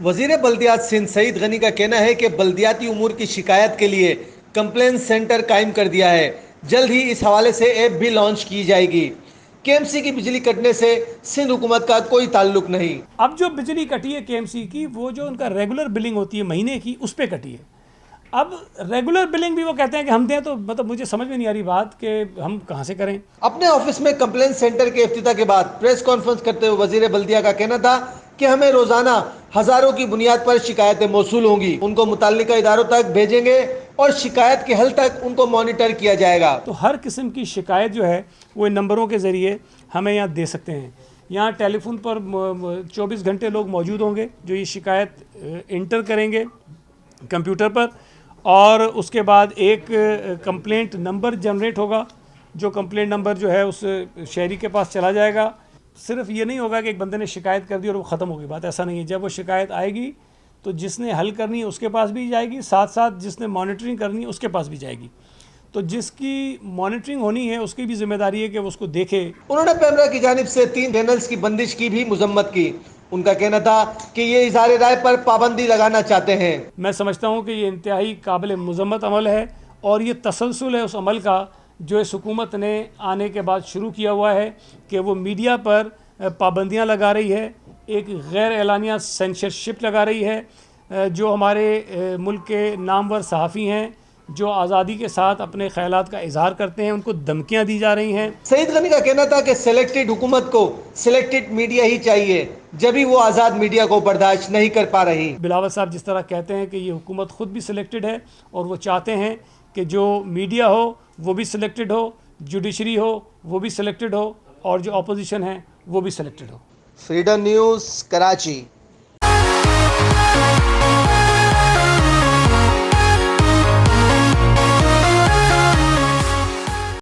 وزیر بلدیات سندھ سعید غنی کا کہنا ہے کہ بلدیاتی امور کی شکایت کے لیے کمپلین سینٹر قائم کر دیا ہے. جلد ہی اس حوالے سے ایپ بھی لانچ کی جائے گی. کے ایم سی کی بجلی کٹنے سے سندھ حکومت کا کوئی تعلق نہیں. اب جو بجلی کٹی ہے کے ایم سی کی، وہ جو ان کا ریگولر بلنگ ہوتی ہے مہینے کی، اس پہ کٹی ہے. اب ریگولر بلنگ بھی وہ کہتے ہیں کہ ہم دیں، تو مطلب مجھے سمجھ میں نہیں آ رہی بات کہ ہم کہاں سے کریں. اپنے آفس میں کمپلین سینٹر کے افتتاح کے بعد پریس کانفرنس کرتے ہوئے وزیر بلدیہ کا کہنا تھا کہ ہمیں روزانہ ہزاروں کی بنیاد پر شکایتیں موصول ہوں گی. ان کو متعلقہ اداروں تک بھیجیں گے اور شکایت کے حل تک ان کو مانیٹر کیا جائے گا. تو ہر قسم کی شکایت جو ہے وہ ان نمبروں کے ذریعے ہمیں یہاں دے سکتے ہیں. یہاں ٹیلی فون پر 24 گھنٹے لوگ موجود ہوں گے جو یہ شکایت انٹر کریں گے کمپیوٹر پر، اور اس کے بعد ایک کمپلینٹ نمبر جنریٹ ہوگا. جو کمپلینٹ نمبر جو ہے اس شہری کے پاس چلا جائے گا. صرف یہ نہیں ہوگا کہ ایک بندے نے شکایت کر دی اور وہ ختم ہو گئی بات، ایسا نہیں ہے. جب وہ شکایت آئے گی تو جس نے حل کرنی ہے اس کے پاس بھی جائے گی، ساتھ ساتھ جس نے مانیٹرنگ کرنی ہے اس کے پاس بھی جائے گی. تو جس کی مانیٹرنگ ہونی ہے اس کی بھی ذمہ داری ہے کہ وہ اس کو دیکھے. انہوں نے پیمرا کی جانب سے 3 چینلز کی بندش کی بھی مذمت کی. ان کا کہنا تھا کہ یہ اظہار رائے پر پابندی لگانا چاہتے ہیں. میں سمجھتا ہوں کہ یہ انتہائی قابل مذمت عمل ہے، اور یہ تسلسل ہے اس عمل کا جو اس حکومت نے آنے کے بعد شروع کیا ہوا ہے کہ وہ میڈیا پر پابندیاں لگا رہی ہے، ایک غیر اعلانیہ سینسرشپ لگا رہی ہے. جو ہمارے ملک کے نامور صحافی ہیں جو آزادی کے ساتھ اپنے خیالات کا اظہار کرتے ہیں، ان کو دھمکیاں دی جا رہی ہیں. سعید غنی کا کہنا تھا کہ سلیکٹڈ حکومت کو سلیکٹڈ میڈیا ہی چاہیے، جبھی وہ آزاد میڈیا کو برداشت نہیں کر پا رہی. بلاول صاحب جس طرح کہتے ہیں کہ یہ حکومت خود بھی سلیکٹڈ ہے، اور وہ چاہتے ہیں کہ جو میڈیا ہو وہ بھی سلیکٹڈ ہو، جوڈیشری ہو وہ بھی سلیکٹڈ ہو، اور جو اپوزیشن ہے وہ بھی سلیکٹڈ ہو. Freedom news, Karachi.